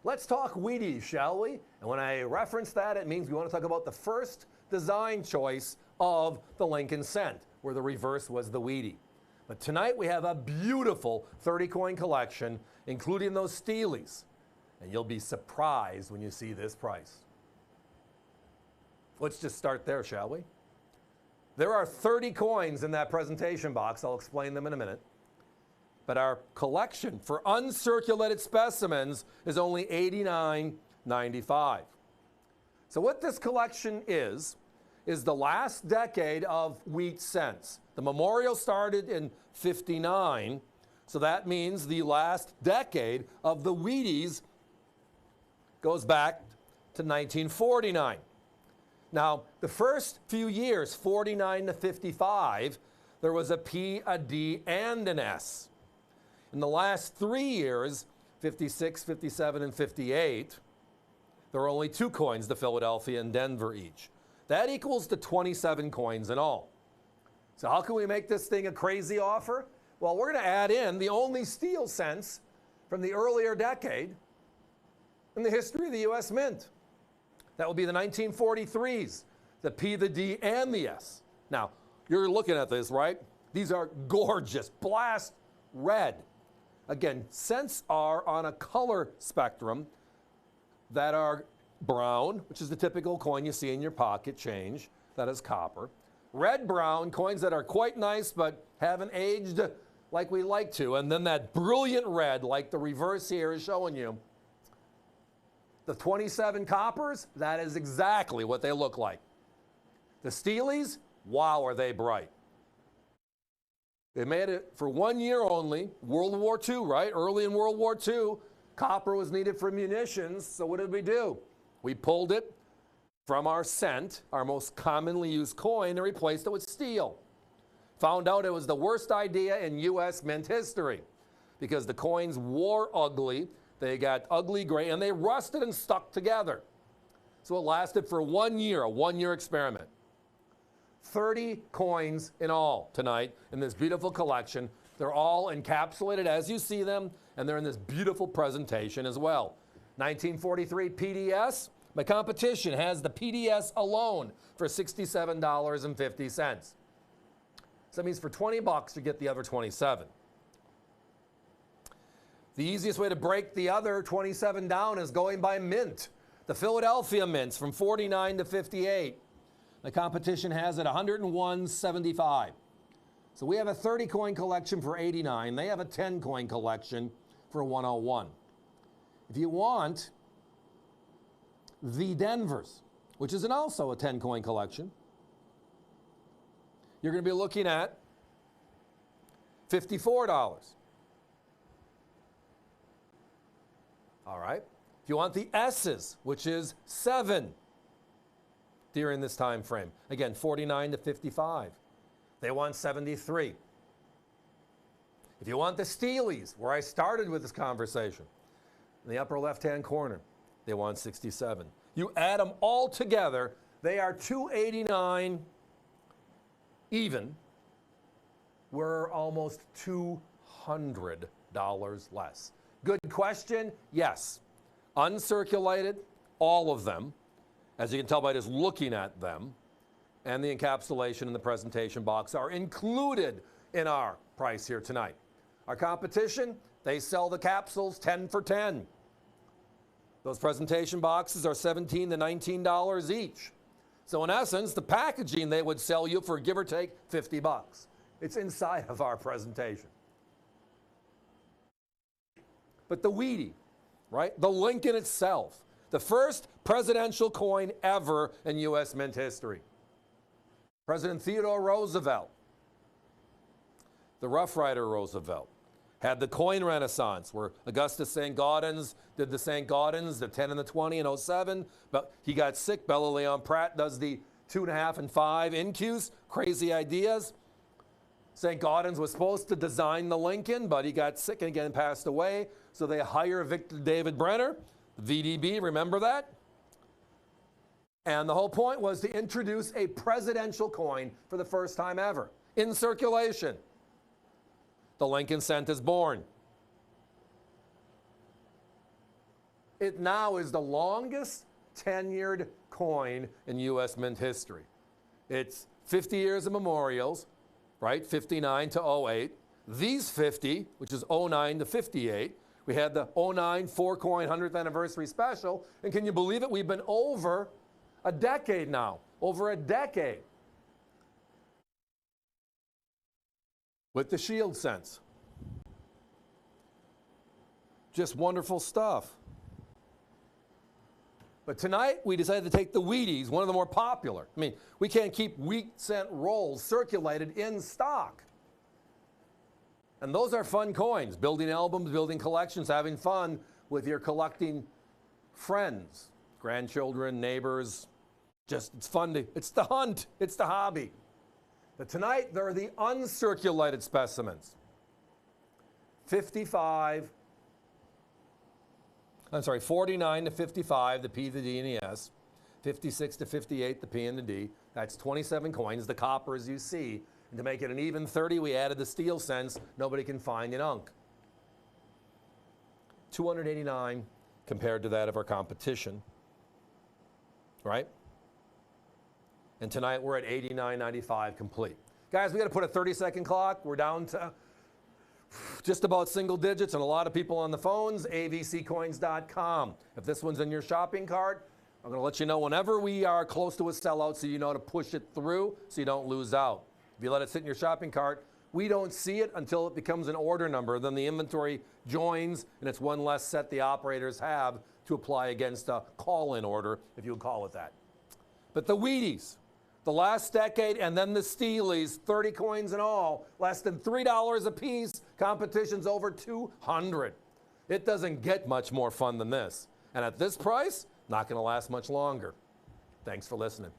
Let's talk Wheaties, shall we? And when I reference that, it means we want to talk about the first design choice of the Lincoln Cent, where the reverse was the Wheatie. But tonight we have a beautiful 30-coin collection, including those Steelies. And you'll be surprised when you see this price. Let's just start there, shall we? There are 30 coins in that presentation box. I'll explain them in a minute. But our collection for uncirculated specimens is only $89.95. So what this collection is the last decade of wheat cents. The memorial started in '59, so that means the last decade of the Wheaties goes back to 1949. Now, the first few years, 49 to 55, there was a P, a D, and an S. In the last 3 years, 56, 57, and 58, there are only 2 coins, the Philadelphia and Denver each. That equals to 27 coins in all. So how can we make this thing a crazy offer? Well, we're going to add in the only steel cents from the earlier decade in the history of the U.S. Mint. That will be the 1943s, the P, the D, and the S. Now, you're looking at this, right? These are gorgeous, blast red. Again, cents are on a color spectrum that are brown, which is the typical coin you see in your pocket change, that is copper. Red-brown, coins that are quite nice but haven't aged like we like to. And then that brilliant red, like the reverse here is showing you. The 27 coppers, that is exactly what they look like. The Steelies, wow, are they bright. They made it for 1 year only, World War II, right? Early in World War II, copper was needed for munitions, so what did we do? We pulled it from our cent, our most commonly used coin, and replaced it with steel. Found out it was the worst idea in U.S. mint history because the coins wore ugly, they got ugly gray, and they rusted and stuck together. So it lasted for 1 year, a 1-year experiment. 30 coins in all tonight in this beautiful collection. They're all encapsulated as you see them, and they're in this beautiful presentation as well. 1943 PDS. My competition has the PDS alone for $67.50. So that means for 20 bucks you get the other 27. The easiest way to break the other 27 down is going by mint. The Philadelphia mints from 49 to 58. The competition has it $101.75. So we have a 30 coin collection for $89. They have a 10 coin collection for $101. If you want the Denvers, which is also a 10 coin collection, you're going to be looking at $54. All right. If you want the S's, which is 7 during this time frame, again, 49 to 55. They want 73. If you want the Steelies, where I started with this conversation, in the upper left-hand corner, they want 67. You add them all together, they are $289 even. We're almost $200 less. Good question? Yes. Uncirculated, all of them, as you can tell by just looking at them, and the encapsulation in the presentation box are included in our price here tonight. Our competition, they sell the capsules 10 for 10. Those presentation boxes are $17 to $19 each. So in essence, the packaging they would sell you for give or take 50 bucks. It's inside of our presentation. But the Wheatie, right? The Lincoln itself, the first presidential coin ever in U.S. mint history. President Theodore Roosevelt, the Rough Rider Roosevelt, had the coin renaissance where Augustus St. Gaudens did the St. Gaudens, the 10 and the 20 in '07, but he got sick. Bella Leon Pratt does the 2.5 and 5 InQs, crazy ideas. St. Gaudens was supposed to design the Lincoln, but he got sick and again passed away. So they hire Victor David Brenner, VDB, remember that? And the whole point was to introduce a presidential coin for the first time ever in circulation. The Lincoln Cent is born. It now is the longest tenured coin in U.S. mint history. It's 50 years of memorials, right? 59 to 08. These 50, which is 09 to 58. We had the 09 4-coin 100th anniversary special. And can you believe it? We've been over a decade now. Over a decade. With the shield sense. Just wonderful stuff. But tonight, we decided to take the Wheaties, one of the more popular. I mean, we can't keep wheat cent rolls circulated in stock. And those are fun coins, building albums, building collections, having fun with your collecting friends, grandchildren, neighbors. Just, it's fun to, it's the hunt, it's the hobby. But tonight, there are the uncirculated specimens. 49 to 55, the P, the D, and the S. 56 to 58, the P and the D. That's 27 coins, the copper as you see. And to make it an even 30, we added the steel cents nobody can find in Unk. 289 compared to that of our competition, right? And tonight we're at 89.95 complete. Guys, we got to put a 30-second clock. We're down to just about single digits and a lot of people on the phones, avccoins.com. If this one's in your shopping cart, I'm going to let you know whenever we are close to a sellout so you know to push it through so you don't lose out. If you let it sit in your shopping cart, we don't see it until it becomes an order number. Then the inventory joins and it's one less set the operators have to apply against a call-in order, if you would call it that. But the Wheaties, the last decade, and then the Steelies, 30 coins in all, less than $3 a piece, competition's over 200. It doesn't get much more fun than this. And at this price, not going to last much longer. Thanks for listening.